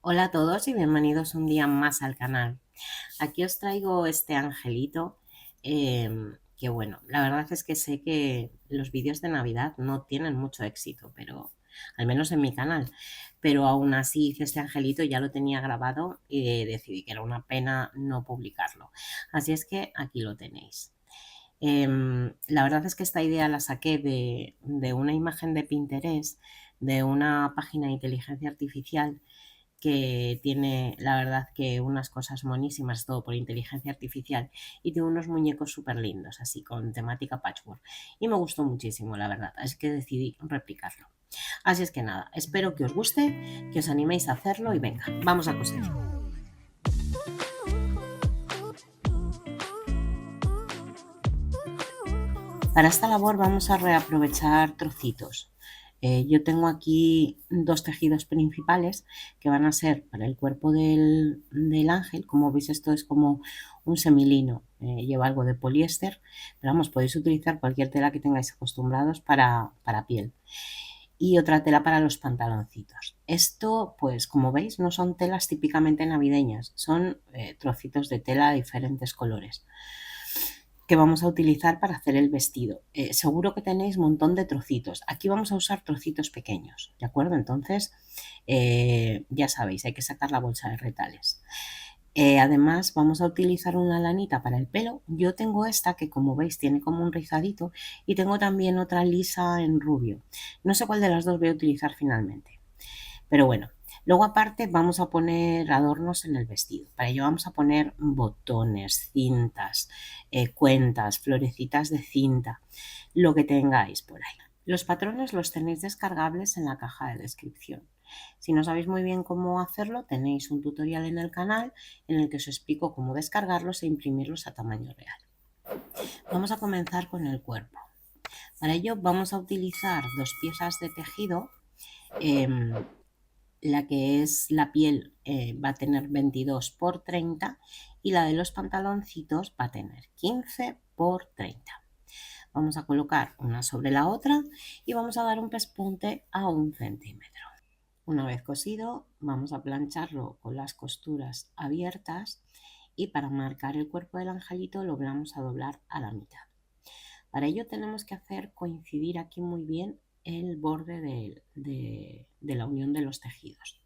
Hola a todos y bienvenidos un día más al canal. Aquí os traigo este angelito que bueno, la verdad es que sé que los vídeos de Navidad no tienen mucho éxito, pero al menos en mi canal. Pero aún así hice este angelito, ya lo tenía grabado y decidí que era una pena no publicarlo. Así es que aquí lo tenéis. La verdad es que esta idea la saqué de una imagen de Pinterest, de una página de inteligencia artificial que tiene, la verdad, que unas cosas monísimas, todo por inteligencia artificial, y tiene unos muñecos súper lindos, así con temática patchwork. Y me gustó muchísimo, la verdad, así que decidí replicarlo. Así es que nada, espero que os guste, que os animéis a hacerlo y venga, vamos a coser. Para esta labor vamos a reaprovechar trocitos. Yo tengo aquí dos tejidos principales que van a ser para el cuerpo del ángel. Como veis, esto es como un semilino, lleva algo de poliéster, pero vamos, podéis utilizar cualquier tela que tengáis acostumbrados para piel. Y otra tela para los pantaloncitos. Esto, pues como veis, no son telas típicamente navideñas, son trocitos de tela de diferentes colores que vamos a utilizar para hacer el vestido. Seguro que tenéis un montón de trocitos. Aquí vamos a usar trocitos pequeños, ¿de acuerdo? Entonces, ya sabéis, hay que sacar la bolsa de retales. Además, vamos a utilizar una lanita para el pelo. Yo tengo esta que, como veis, tiene como un rizadito, y tengo también otra lisa en rubio. No sé cuál de las dos voy a utilizar finalmente. Pero bueno, luego aparte vamos a poner adornos en el vestido. Para ello vamos a poner botones, cintas, cuentas, florecitas de cinta, lo que tengáis por ahí. Los patrones los tenéis descargables en la caja de descripción. Si no sabéis muy bien cómo hacerlo, tenéis un tutorial en el canal en el que os explico cómo descargarlos e imprimirlos a tamaño real. Vamos a comenzar con el cuerpo. Para ello vamos a utilizar dos piezas de tejido. La que es la piel va a tener 22 por 30 y la de los pantaloncitos va a tener 15 por 30. Vamos a colocar una sobre la otra y vamos a dar un pespunte a 1 centímetro. Una vez cosido, vamos a plancharlo con las costuras abiertas y para marcar el cuerpo del angelito lo vamos a doblar a la mitad. Para ello tenemos que hacer coincidir aquí muy bien el borde de la unión de los tejidos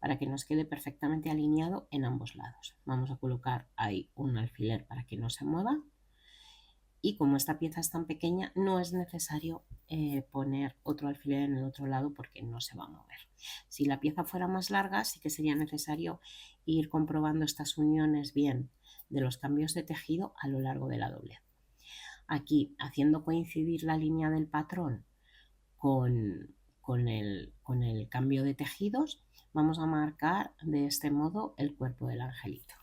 para que nos quede perfectamente alineado en ambos lados. Vamos a colocar ahí un alfiler para que no se mueva, y como esta pieza es tan pequeña no es necesario poner otro alfiler en el otro lado porque no se va a mover. Si la pieza fuera más larga sí que sería necesario ir comprobando estas uniones bien de los cambios de tejido a lo largo de la doblez. Aquí, haciendo coincidir la línea del patrón con el cambio de tejidos, vamos a marcar de este modo el cuerpo del angelito.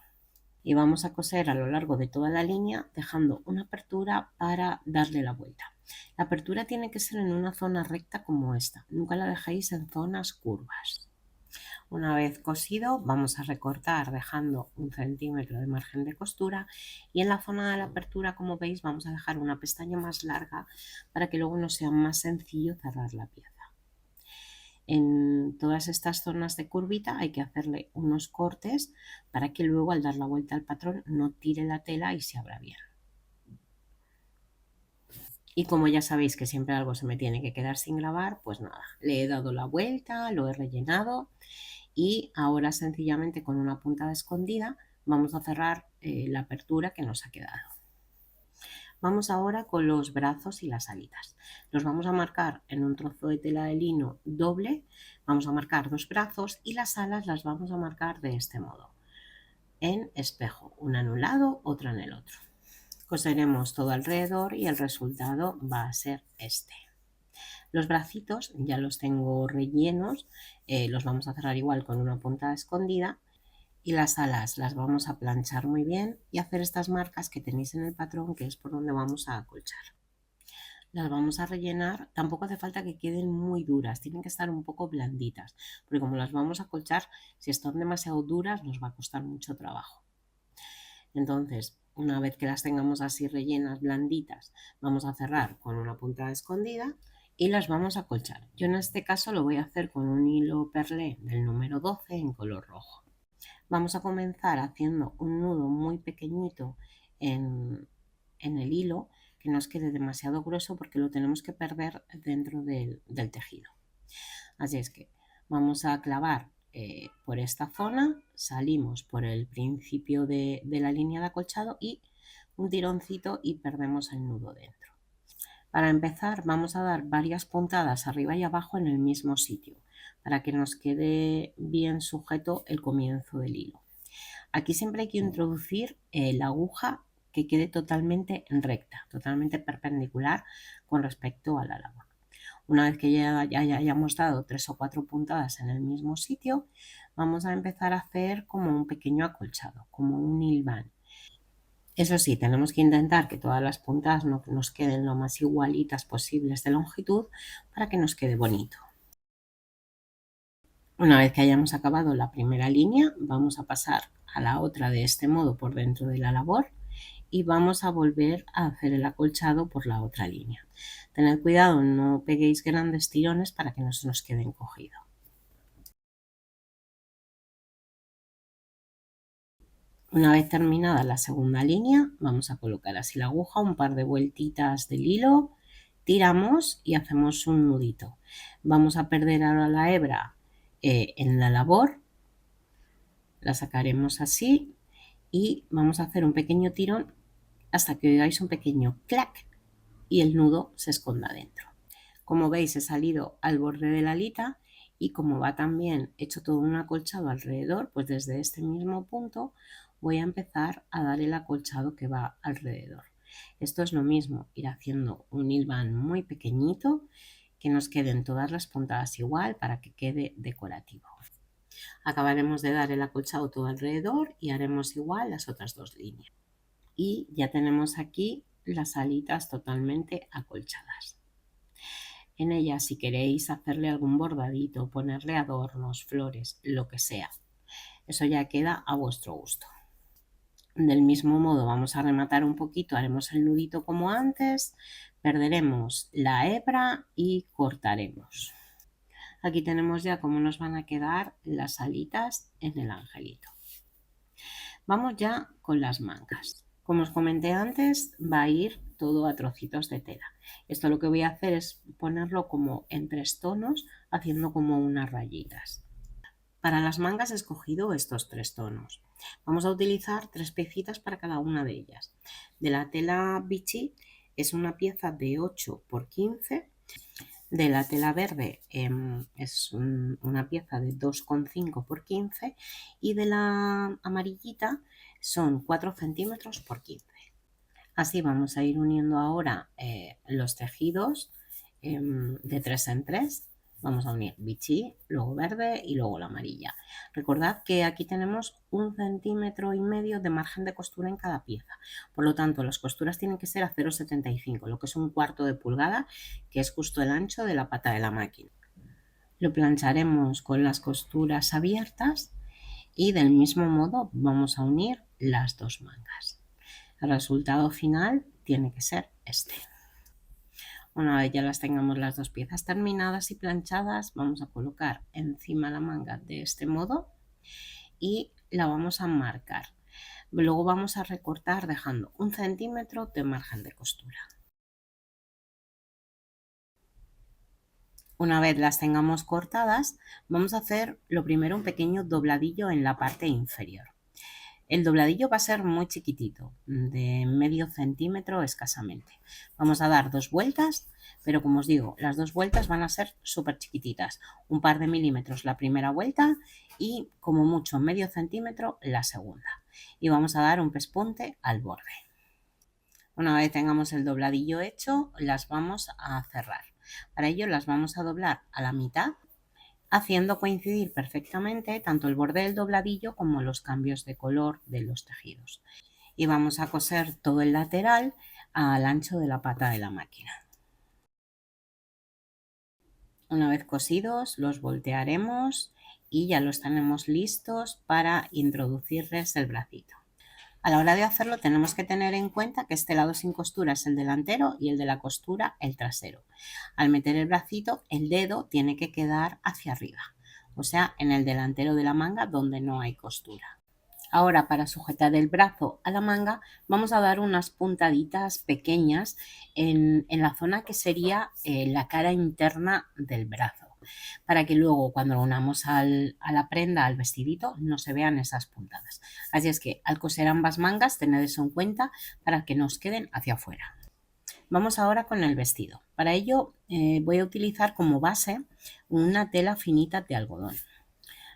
Y vamos a coser a lo largo de toda la línea dejando una apertura para darle la vuelta. La apertura tiene que ser en una zona recta como esta, nunca la dejéis en zonas curvas. Una vez cosido vamos a recortar dejando 1 centímetro de margen de costura, y en la zona de la apertura, como veis, vamos a dejar una pestaña más larga para que luego nos sea más sencillo cerrar la pieza. En todas estas zonas de curvita hay que hacerle unos cortes para que luego al dar la vuelta al patrón no tire la tela y se abra bien. Y como ya sabéis que siempre algo se me tiene que quedar sin grabar, pues nada, le he dado la vuelta, lo he rellenado y ahora sencillamente con una puntada escondida vamos a cerrar la apertura que nos ha quedado. Vamos ahora con los brazos y las alitas. Los vamos a marcar en un trozo de tela de lino doble. Vamos a marcar dos brazos y las alas las vamos a marcar de este modo, en espejo, una en un lado, otra en el otro. Coseremos todo alrededor y el resultado va a ser este. Los bracitos ya los tengo rellenos, los vamos a cerrar igual con una puntada escondida, y las alas las vamos a planchar muy bien y hacer estas marcas que tenéis en el patrón, que es por donde vamos a acolchar. Las vamos a rellenar, tampoco hace falta que queden muy duras, tienen que estar un poco blanditas, porque como las vamos a acolchar, si están demasiado duras nos va a costar mucho trabajo. Entonces, una vez que las tengamos así rellenas, blanditas, vamos a cerrar con una puntada escondida y las vamos a acolchar. Yo en este caso lo voy a hacer con un hilo perlé del número 12 en color rojo. Vamos a comenzar haciendo un nudo muy pequeñito en el hilo, que no nos quede demasiado grueso porque lo tenemos que perder dentro del tejido. Así es que vamos a clavar por esta zona, salimos por el principio de la línea de acolchado y un tironcito y perdemos el nudo dentro. Para empezar vamos a dar varias puntadas arriba y abajo en el mismo sitio para que nos quede bien sujeto el comienzo del hilo. Aquí siempre hay que introducir la aguja que quede totalmente recta, totalmente perpendicular con respecto a la labor. Una vez que ya hayamos dado 3 o 4 puntadas en el mismo sitio, vamos a empezar a hacer como un pequeño acolchado, como un hilván. Eso sí, tenemos que intentar que todas las puntadas nos queden lo más igualitas posibles de longitud para que nos quede bonito. Una vez que hayamos acabado la primera línea, vamos a pasar a la otra de este modo por dentro de la labor y vamos a volver a hacer el acolchado por la otra línea. Tened cuidado, no peguéis grandes tirones para que no se nos quede encogido. Una vez terminada la segunda línea, vamos a colocar así la aguja, un par de vueltitas del hilo, tiramos y hacemos un nudito. Vamos a perder ahora la hebra en la labor, la sacaremos así y vamos a hacer un pequeño tirón hasta que oigáis un pequeño clac y el nudo se esconda dentro. Como veis, he salido al borde de la alita y como va también hecho todo un acolchado alrededor, pues desde este mismo punto voy a empezar a dar el acolchado que va alrededor. Esto es lo mismo, ir haciendo un hilván muy pequeñito que nos queden todas las puntadas igual para que quede decorativo. Acabaremos de dar el acolchado todo alrededor y haremos igual las otras dos líneas. Y ya tenemos aquí las alitas totalmente acolchadas. En ella, si queréis hacerle algún bordadito, ponerle adornos, flores, lo que sea, eso ya queda a vuestro gusto. Del mismo modo vamos a rematar un poquito, haremos el nudito como antes, perderemos la hebra y cortaremos. Aquí tenemos ya cómo nos van a quedar las alitas en el angelito. Vamos ya con las mangas. Como os comenté antes, va a ir todo a trocitos de tela. Esto lo que voy a hacer es ponerlo como en 3 tonos, haciendo como unas rayitas. Para las mangas he escogido estos 3 tonos. Vamos a utilizar 3 piecitas para cada una de ellas. De la tela Vichy es una pieza de 8 por 15. De la tela verde es una pieza de 2,5 por 15 y de la amarillita son 4 centímetros por 15. Así vamos a ir uniendo ahora los tejidos de 3 en 3. Vamos a unir Vichy, luego verde y luego la amarilla. Recordad que aquí tenemos 1,5 centímetros de margen de costura en cada pieza. Por lo tanto, las costuras tienen que ser a 0,75, lo que es un cuarto de pulgada, que es justo el ancho de la pata de la máquina. Lo plancharemos con las costuras abiertas y del mismo modo vamos a unir las dos mangas. El resultado final tiene que ser este. Una vez ya las tengamos las dos piezas terminadas y planchadas, vamos a colocar encima la manga de este modo y la vamos a marcar. Luego vamos a recortar dejando 1 centímetro de margen de costura. Una vez las tengamos cortadas, vamos a hacer lo primero un pequeño dobladillo en la parte inferior. El dobladillo va a ser muy chiquitito, de medio centímetro escasamente. Vamos a dar 2 vueltas, pero como os digo, las 2 vueltas van a ser súper chiquititas. Un par de milímetros la primera vuelta y como mucho medio centímetro la segunda. Y vamos a dar un pespunte al borde. Una vez tengamos el dobladillo hecho, las vamos a cerrar. Para ello las vamos a doblar a la mitad, haciendo coincidir perfectamente tanto el borde del dobladillo como los cambios de color de los tejidos. Y vamos a coser todo el lateral al ancho de la pata de la máquina. Una vez cosidos, los voltearemos y ya los tenemos listos para introducirles el bracito. A la hora de hacerlo tenemos que tener en cuenta que este lado sin costura es el delantero y el de la costura el trasero. Al meter el bracito, el dedo tiene que quedar hacia arriba, o sea, en el delantero de la manga donde no hay costura. Ahora, para sujetar el brazo a la manga, vamos a dar unas puntaditas pequeñas en la zona que sería la cara interna del brazo, para que luego cuando lo unamos a la prenda, al vestidito, no se vean esas puntadas. Así es que al coser ambas mangas, tened eso en cuenta para que nos queden hacia afuera. Vamos ahora con el vestido. Para ello voy a utilizar como base una tela finita de algodón.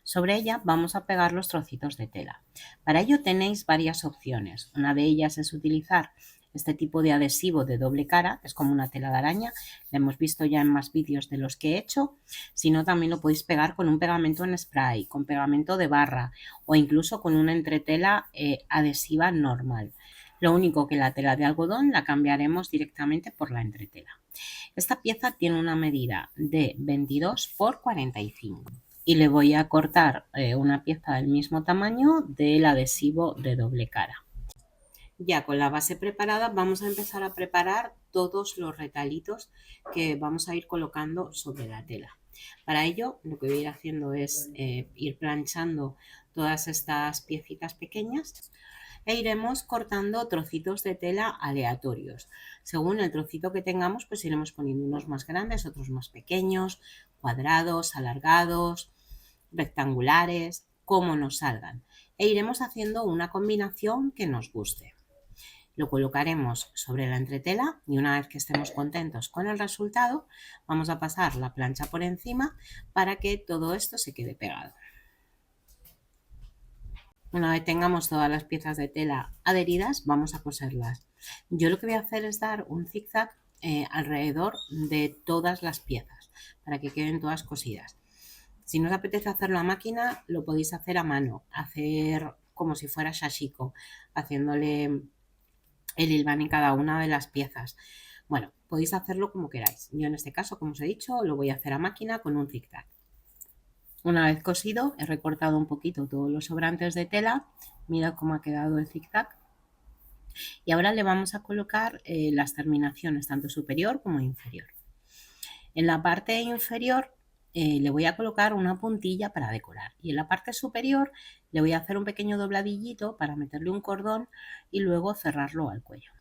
Sobre ella vamos a pegar los trocitos de tela. Para ello tenéis varias opciones. Una de ellas es utilizar este tipo de adhesivo de doble cara, es como una tela de araña, lo hemos visto ya en más vídeos de los que he hecho. Si no, también lo podéis pegar con un pegamento en spray, con pegamento de barra o incluso con una entretela adhesiva normal. Lo único que la tela de algodón la cambiaremos directamente por la entretela. Esta pieza tiene una medida de 22 por 45 y le voy a cortar una pieza del mismo tamaño del adhesivo de doble cara. Ya con la base preparada vamos a empezar a preparar todos los retalitos que vamos a ir colocando sobre la tela. Para ello lo que voy a ir haciendo es ir planchando todas estas piecitas pequeñas e iremos cortando trocitos de tela aleatorios. Según el trocito que tengamos, pues iremos poniendo unos más grandes, otros más pequeños, cuadrados, alargados, rectangulares, como nos salgan. E iremos haciendo una combinación que nos guste. Lo colocaremos sobre la entretela y una vez que estemos contentos con el resultado, vamos a pasar la plancha por encima para que todo esto se quede pegado. Una vez tengamos todas las piezas de tela adheridas, vamos a coserlas. Yo lo que voy a hacer es dar un zigzag alrededor de todas las piezas para que queden todas cosidas. Si no os apetece hacerlo a máquina, lo podéis hacer a mano, hacer como si fuera shashiko, haciéndole el hilván en cada una de las piezas. Bueno, podéis hacerlo como queráis. Yo en este caso, como os he dicho, lo voy a hacer a máquina con un zigzag. Una vez cosido, he recortado un poquito todos los sobrantes de tela. Mirad cómo ha quedado el zigzag. Y ahora le vamos a colocar las terminaciones, tanto superior como inferior. En la parte inferior le voy a colocar una puntilla para decorar. Y en la parte superior le voy a hacer un pequeño dobladillito para meterle un cordón y luego cerrarlo al cuello.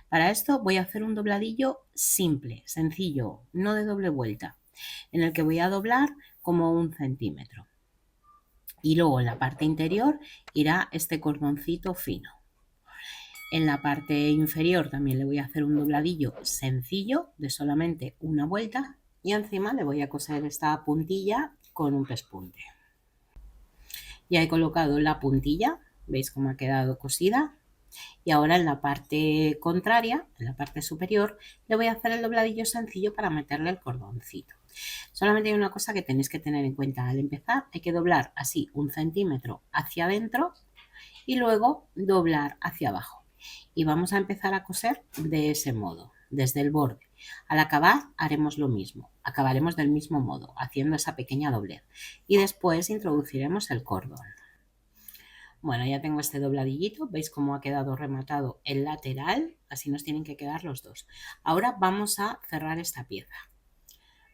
Para esto voy a hacer un dobladillo simple, sencillo, no de doble vuelta, en el que voy a doblar como 1 centímetro. Y luego en la parte interior irá este cordoncito fino. En la parte inferior también le voy a hacer un dobladillo sencillo de solamente una vuelta y encima le voy a coser esta puntilla con un pespunte. Ya he colocado la puntilla, veis cómo ha quedado cosida. Y ahora en la parte contraria, en la parte superior, le voy a hacer el dobladillo sencillo para meterle el cordoncito. Solamente hay una cosa que tenéis que tener en cuenta al empezar, hay que doblar así 1 centímetro hacia adentro y luego doblar hacia abajo. Y vamos a empezar a coser de ese modo, desde el borde. Al acabar haremos lo mismo, acabaremos del mismo modo, haciendo esa pequeña doblez. Y después introduciremos el cordón. Bueno, ya tengo este dobladillito, veis cómo ha quedado rematado el lateral, así nos tienen que quedar los dos. Ahora vamos a cerrar esta pieza.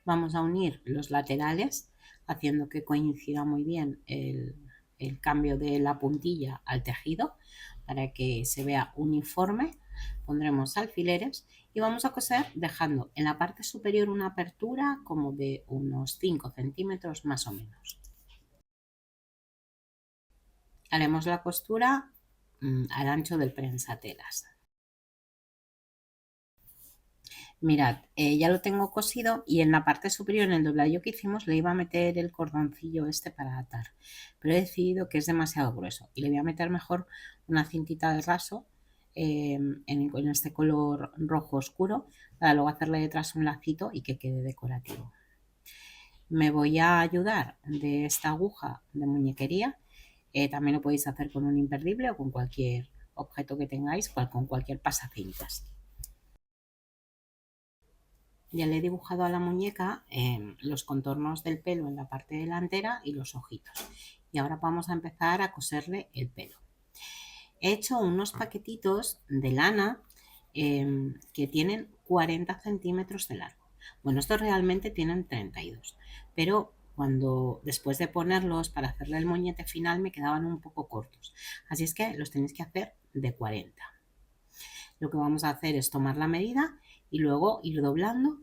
Vamos a unir los laterales haciendo que coincida muy bien el cambio de la puntilla al tejido para que se vea uniforme. Pondremos alfileres y vamos a coser dejando en la parte superior una apertura como de unos 5 centímetros más o menos. Haremos la costura al ancho del prensatelas. Mirad, ya lo tengo cosido y en la parte superior, en el dobladillo que hicimos, le iba a meter el cordoncillo este para atar. Pero he decidido que es demasiado grueso y le voy a meter mejor una cintita de raso en este color rojo oscuro para luego hacerle detrás un lacito y que quede decorativo. Me voy a ayudar de esta aguja de muñequería. También lo podéis hacer con un imperdible o con cualquier objeto que tengáis, con cualquier pasacintas. Ya le he dibujado a la muñeca los contornos del pelo en la parte delantera y los ojitos. Y ahora vamos a empezar a coserle el pelo. He hecho unos paquetitos de lana que tienen 40 centímetros de largo. Bueno, estos realmente tienen 32, pero después de ponerlos para hacerle el moñete final me quedaban un poco cortos. Así es que los tenéis que hacer de 40. Lo que vamos a hacer es tomar la medida y luego ir doblando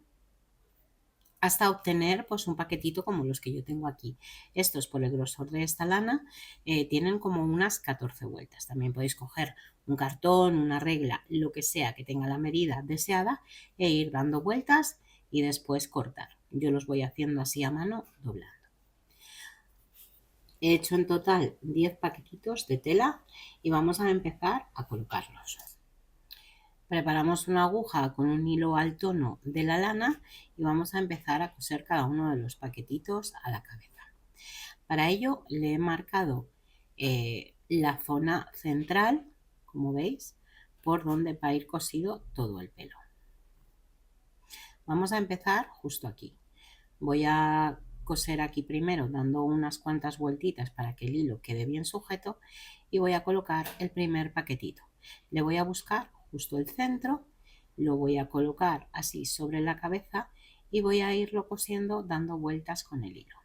hasta obtener pues un paquetito como los que yo tengo aquí. Estos, por el grosor de esta lana, tienen como unas 14 vueltas. También podéis coger un cartón, una regla, lo que sea que tenga la medida deseada e ir dando vueltas y después cortar. Yo los voy haciendo así a mano, doblando. He hecho en total 10 paquetitos de tela y vamos a empezar a colocarlos. Preparamos una aguja con un hilo al tono de la lana y vamos a empezar a coser cada uno de los paquetitos a la cabeza. Para ello le he marcado la zona central, como veis, por donde va a ir cosido todo el pelo. Vamos a empezar justo aquí. Voy a coser aquí primero dando unas cuantas vueltitas para que el hilo quede bien sujeto y voy a colocar el primer paquetito. Le voy a buscar justo el centro, lo voy a colocar así sobre la cabeza y voy a irlo cosiendo dando vueltas con el hilo.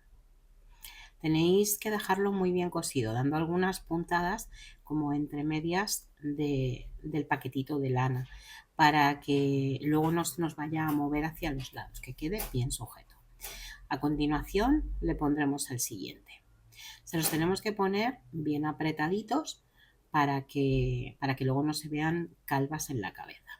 Tenéis que dejarlo muy bien cosido, dando algunas puntadas como entre medias del paquetito de lana para que luego no se nos vaya a mover hacia los lados, que quede bien sujeto. A continuación le pondremos el siguiente. Se los tenemos que poner bien apretaditos para que luego no se vean calvas en la cabeza.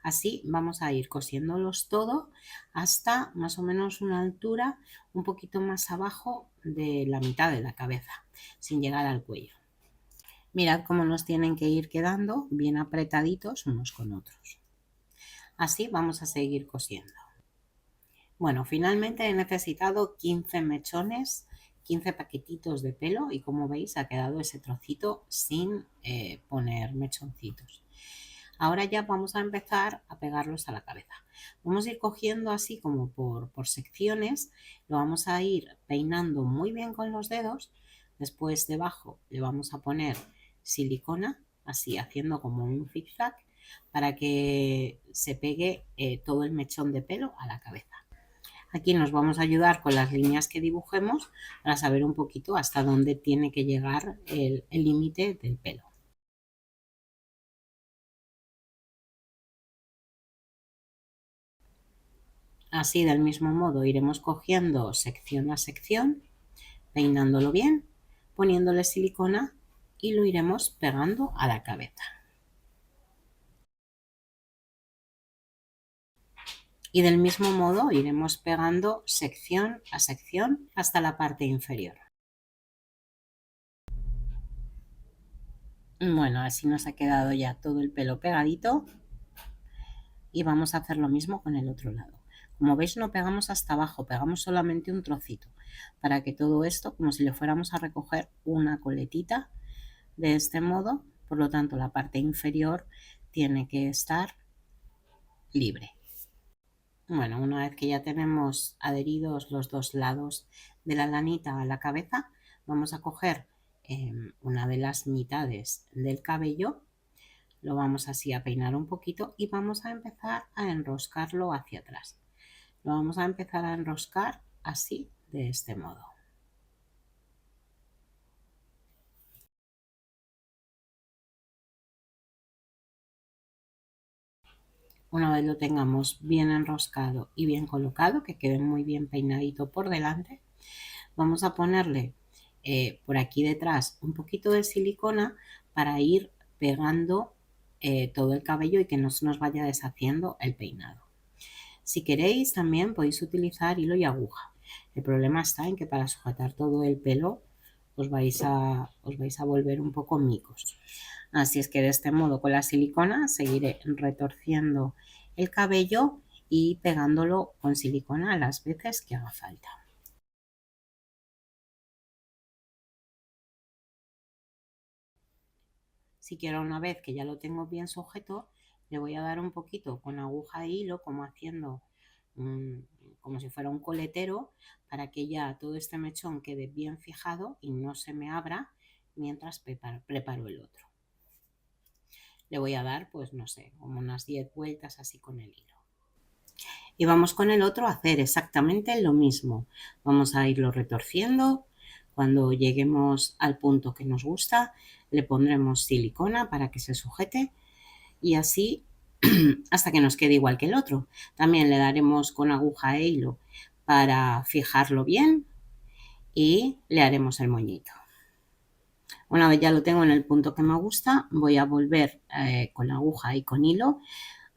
Así vamos a ir cosiéndolos todo hasta más o menos una altura un poquito más abajo de la mitad de la cabeza, sin llegar al cuello. Mirad cómo nos tienen que ir quedando bien apretaditos unos con otros. Así vamos a seguir cosiendo. Bueno, finalmente he necesitado 15 mechones, 15 paquetitos de pelo y como veis ha quedado ese trocito sin poner mechoncitos. Ahora ya vamos a empezar a pegarlos a la cabeza. Vamos a ir cogiendo así como por secciones, lo vamos a ir peinando muy bien con los dedos. Después debajo le vamos a poner silicona, así haciendo como un zigzag para que se pegue todo el mechón de pelo a la cabeza. Aquí nos vamos a ayudar con las líneas que dibujemos para saber un poquito hasta dónde tiene que llegar el límite del pelo. Así del mismo modo iremos cogiendo sección a sección, peinándolo bien, poniéndole silicona y lo iremos pegando a la cabeza. Y del mismo modo iremos pegando sección a sección hasta la parte inferior. Bueno, así nos ha quedado ya todo el pelo pegadito y vamos a hacer lo mismo con el otro lado. Como veis no pegamos hasta abajo, pegamos solamente un trocito para que todo esto, como si le fuéramos a recoger una coletita de este modo, por lo tanto la parte inferior tiene que estar libre. Bueno, una vez que ya tenemos adheridos los dos lados de la lanita a la cabeza, vamos a coger una de las mitades del cabello, lo vamos así a peinar un poquito y vamos a empezar a enroscarlo hacia atrás. Lo vamos a empezar a enroscar así, de este modo. Una vez lo tengamos bien enroscado y bien colocado, que quede muy bien peinadito por delante, vamos a ponerle por aquí detrás un poquito de silicona para ir pegando todo el cabello y que no se nos vaya deshaciendo el peinado. Si queréis también podéis utilizar hilo y aguja. El problema está en que para sujetar todo el pelo os vais a volver un poco micos. Así es que de este modo con la silicona seguiré retorciendo el cabello y pegándolo con silicona las veces que haga falta. Si quiero una vez que ya lo tengo bien sujeto, le voy a dar un poquito con aguja e hilo, como haciendo como si fuera un coletero, para que ya todo este mechón quede bien fijado y no se me abra mientras preparo el otro. Le voy a dar, pues no sé, como unas 10 vueltas así con el hilo. Y vamos con el otro a hacer exactamente lo mismo. Vamos a irlo retorciendo. Cuando lleguemos al punto que nos gusta, le pondremos silicona para que se sujete y así hasta que nos quede igual que el otro. También le daremos con aguja e hilo para fijarlo bien y le haremos el moñito. Una vez ya lo tengo en el punto que me gusta, voy a volver con aguja y con hilo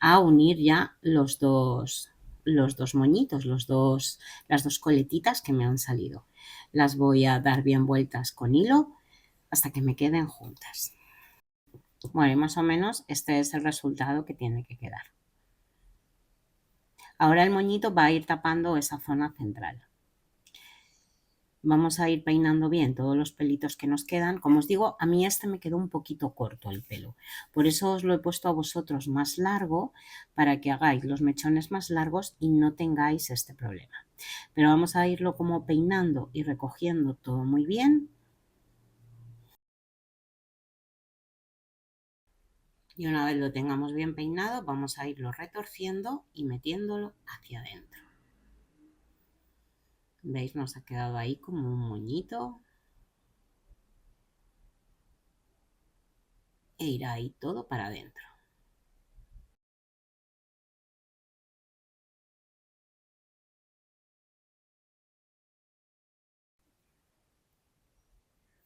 a unir ya los dos moñitos, las dos coletitas que me han salido. Las voy a dar bien vueltas con hilo hasta que me queden juntas. Bueno, y más o menos este es el resultado que tiene que quedar. Ahora el moñito va a ir tapando esa zona central. Vamos a ir peinando bien todos los pelitos que nos quedan. Como os digo, a mí este me quedó un poquito corto el pelo. Por eso os lo he puesto a vosotros más largo para que hagáis los mechones más largos y no tengáis este problema. Pero vamos a irlo como peinando y recogiendo todo muy bien. Y una vez lo tengamos bien peinado, vamos a irlo retorciendo y metiéndolo hacia adentro. ¿Veis? Nos ha quedado ahí como un moñito. E irá ahí todo para adentro.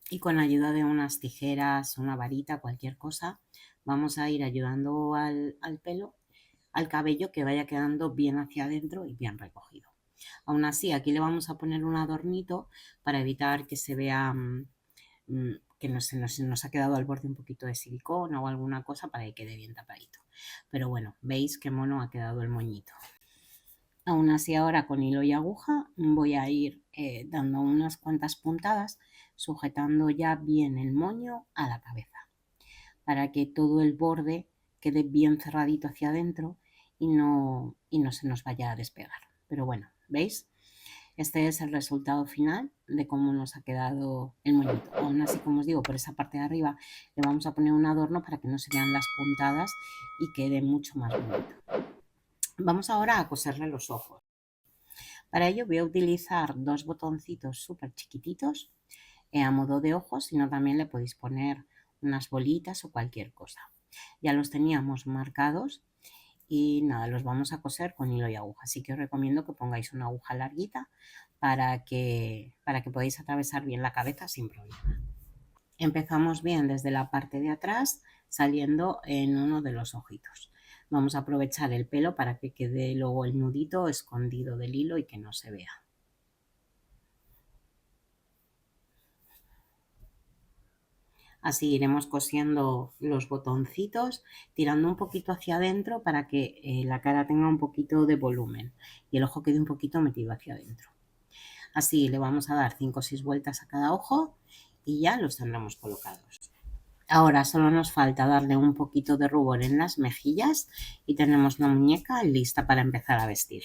Y con ayuda de unas tijeras, una varita, cualquier cosa, vamos a ir ayudando al pelo, al cabello, que vaya quedando bien hacia adentro y bien recogido. Aún así, aquí le vamos a poner un adornito para evitar que se vea que nos ha quedado al borde un poquito de silicona o alguna cosa para que quede bien tapadito. Pero bueno, veis qué mono ha quedado el moñito. Aún así, ahora con hilo y aguja voy a ir dando unas cuantas puntadas, sujetando ya bien el moño a la cabeza, para que todo el borde quede bien cerradito hacia adentro y no se nos vaya a despegar. Pero bueno, ¿veis? Este es el resultado final de cómo nos ha quedado el moñito. Aún así, como os digo, por esa parte de arriba le vamos a poner un adorno para que no se vean las puntadas y quede mucho más bonito. Vamos ahora a coserle los ojos. Para ello voy a utilizar dos botoncitos súper chiquititos a modo de ojos, sino también le podéis poner unas bolitas o cualquier cosa. Ya los teníamos marcados y nada, los vamos a coser con hilo y aguja. Así que os recomiendo que pongáis una aguja larguita para que podáis atravesar bien la cabeza sin problema. Empezamos bien desde la parte de atrás, saliendo en uno de los ojitos. Vamos a aprovechar el pelo para que quede luego el nudito escondido del hilo y que no se vea. Así iremos cosiendo los botoncitos, tirando un poquito hacia adentro para que la cara tenga un poquito de volumen y el ojo quede un poquito metido hacia adentro. Así le vamos a dar 5 o 6 vueltas a cada ojo y ya los tendremos colocados. Ahora solo nos falta darle un poquito de rubor en las mejillas y tenemos la muñeca lista para empezar a vestir.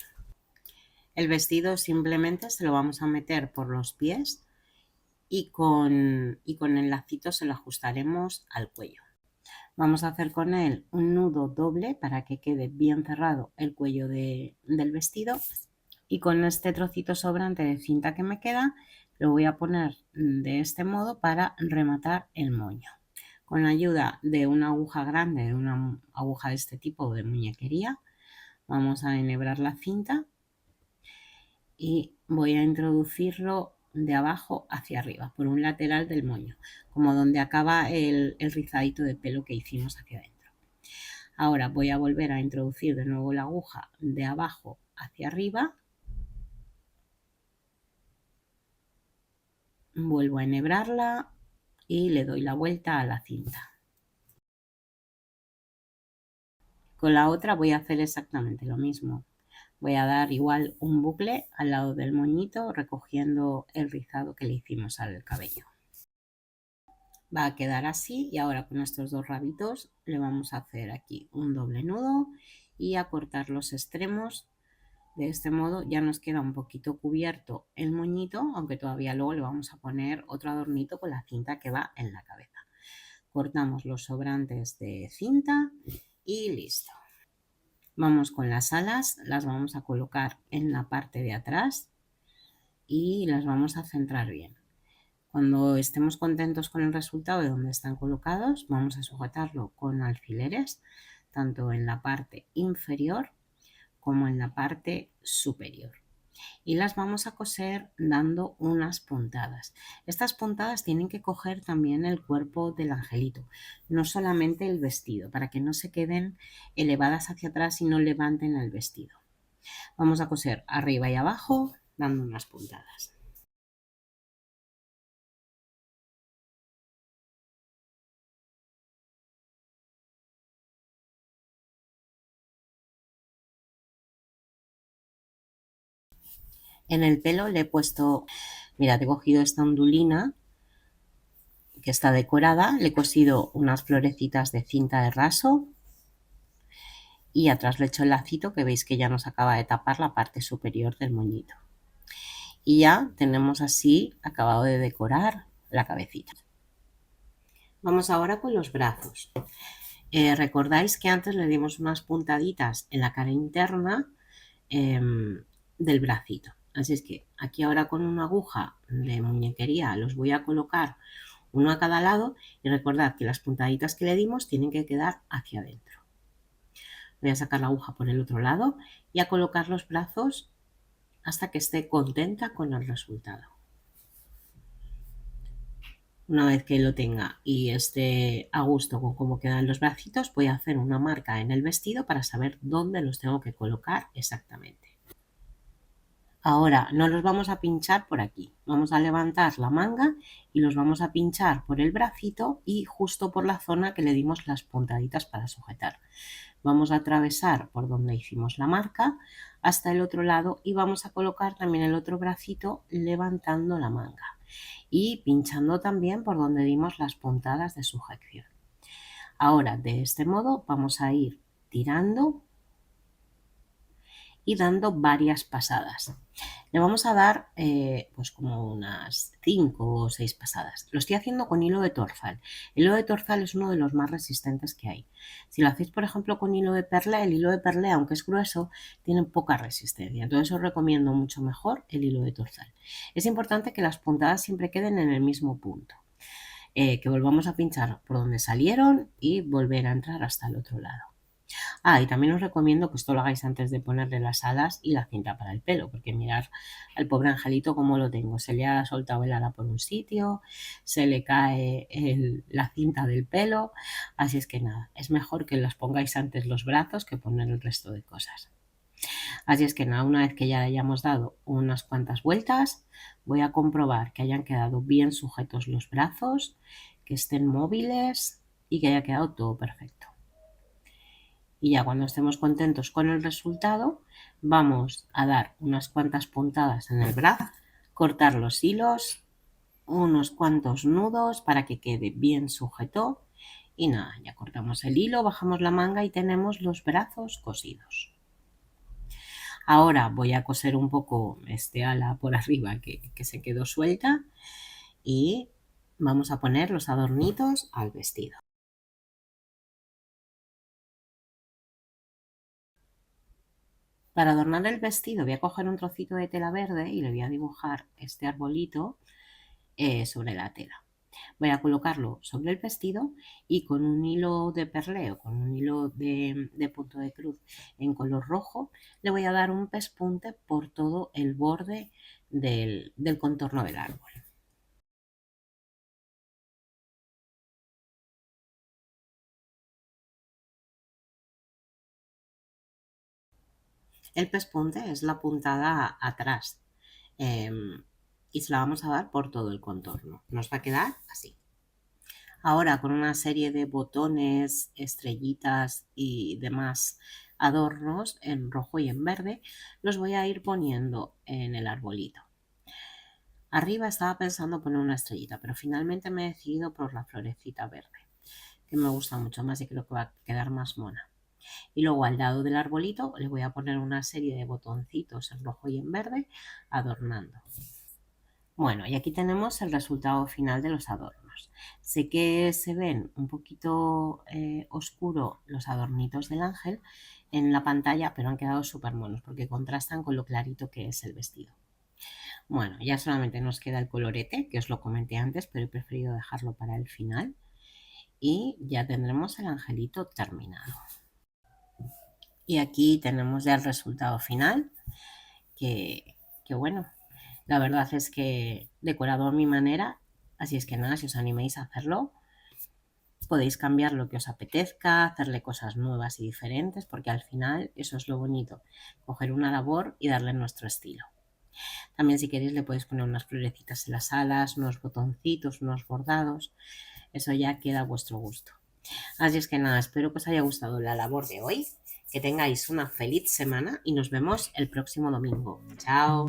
El vestido simplemente se lo vamos a meter por los pies y con el lacito se lo ajustaremos al cuello. Vamos a hacer con él un nudo doble para que quede bien cerrado el cuello del vestido y con este trocito sobrante de cinta que me queda lo voy a poner de este modo para rematar el moño. Con la ayuda de una aguja grande, de una aguja de este tipo de muñequería, vamos a enhebrar la cinta y voy a introducirlo de abajo hacia arriba, por un lateral del moño, como donde acaba el rizadito de pelo que hicimos hacia adentro. Ahora voy a volver a introducir de nuevo la aguja de abajo hacia arriba, vuelvo a enhebrarla y le doy la vuelta a la cinta. Con la otra voy a hacer exactamente lo mismo. Voy a dar igual un bucle al lado del moñito recogiendo el rizado que le hicimos al cabello. Va a quedar así y ahora con estos dos rabitos le vamos a hacer aquí un doble nudo y a cortar los extremos. De este modo ya nos queda un poquito cubierto el moñito, aunque todavía luego le vamos a poner otro adornito con la cinta que va en la cabeza. cortamos los sobrantes de cinta y listo. Vamos con las alas, las vamos a colocar en la parte de atrás y las vamos a centrar bien. Cuando estemos contentos con el resultado de donde están colocados, vamos a sujetarlo con alfileres, tanto en la parte inferior como en la parte superior. Y las vamos a coser dando unas puntadas. Estas puntadas tienen que coger también el cuerpo del angelito, no solamente el vestido, para que no se queden elevadas hacia atrás y no levanten el vestido. Vamos a coser arriba y abajo dando unas puntadas. En el pelo le he puesto, mira, he cogido esta ondulina que está decorada, le he cosido unas florecitas de cinta de raso y atrás le he hecho el lacito que veis que ya nos acaba de tapar la parte superior del moñito. Y ya tenemos así acabado de decorar la cabecita. Vamos ahora con los brazos. Recordáis que antes le dimos unas puntaditas en la cara interna del bracito. Así es que aquí ahora con una aguja de muñequería los voy a colocar uno a cada lado y recordad que las puntaditas que le dimos tienen que quedar hacia adentro. Voy a sacar la aguja por el otro lado y a colocar los brazos hasta que esté contenta con el resultado. Una vez que lo tenga y esté a gusto con cómo quedan los bracitos, voy a hacer una marca en el vestido para saber dónde los tengo que colocar exactamente. Ahora no los vamos a pinchar por aquí, vamos a levantar la manga y los vamos a pinchar por el bracito y justo por la zona que le dimos las puntaditas para sujetar. Vamos a atravesar por donde hicimos la marca hasta el otro lado y vamos a colocar también el otro bracito levantando la manga y pinchando también por donde dimos las puntadas de sujeción. Ahora de este modo vamos a ir tirando y dando varias pasadas. Le vamos a dar pues como unas 5 o 6 pasadas. Lo estoy haciendo con hilo de torzal. El hilo de torzal es uno de los más resistentes que hay. Si lo hacéis, por ejemplo, con hilo de perlé, el hilo de perlé, aunque es grueso, tiene poca resistencia. Entonces os recomiendo mucho mejor el hilo de torzal. Es importante que las puntadas siempre queden en el mismo punto. Que volvamos a pinchar por donde salieron y volver a entrar hasta el otro lado. Y también os recomiendo que esto lo hagáis antes de ponerle las alas y la cinta para el pelo, porque mirad al pobre angelito cómo lo tengo. Se le ha soltado el ala por un sitio, se le cae la cinta del pelo, así es que nada, es mejor que las pongáis antes los brazos que poner el resto de cosas. Así es que nada, una vez que ya le hayamos dado unas cuantas vueltas, voy a comprobar que hayan quedado bien sujetos los brazos, que estén móviles y que haya quedado todo perfecto. Y ya cuando estemos contentos con el resultado, vamos a dar unas cuantas puntadas en el brazo, cortar los hilos, unos cuantos nudos para que quede bien sujeto. Y nada, ya cortamos el hilo, bajamos la manga y tenemos los brazos cosidos. Ahora voy a coser un poco este ala por arriba que se quedó suelta y vamos a poner los adornitos al vestido. Para adornar el vestido voy a coger un trocito de tela verde y le voy a dibujar este arbolito sobre la tela. Voy a colocarlo sobre el vestido y con un hilo de perleo, con un hilo de punto de cruz en color rojo, le voy a dar un pespunte por todo el borde del contorno del árbol. El pespunte es la puntada atrás y se la vamos a dar por todo el contorno. Nos va a quedar así. Ahora con una serie de botones, estrellitas y demás adornos en rojo y en verde, los voy a ir poniendo en el arbolito. Arriba estaba pensando poner una estrellita, pero finalmente me he decidido por la florecita verde, que me gusta mucho más y creo que va a quedar más mona. Y luego al lado del arbolito le voy a poner una serie de botoncitos en rojo y en verde adornando. Bueno, y aquí tenemos el resultado final de los adornos. monos. Sé que se ven un poquito oscuro los adornitos del ángel en la pantalla, pero han quedado súper monos porque contrastan con lo clarito que es el vestido. Bueno, ya solamente nos queda el colorete, que os lo comenté antes, pero he preferido dejarlo para el final. Y ya tendremos el angelito terminado. Y aquí tenemos ya el resultado final, que bueno, la verdad es que decorado a mi manera, así es que nada, si os animéis a hacerlo, podéis cambiar lo que os apetezca, hacerle cosas nuevas y diferentes, porque al final eso es lo bonito, coger una labor y darle nuestro estilo. También si queréis le podéis poner unas florecitas en las alas, unos botoncitos, unos bordados, eso ya queda a vuestro gusto. Así es que nada, espero que os haya gustado la labor de hoy, que tengáis una feliz semana y nos vemos el próximo domingo. Chao.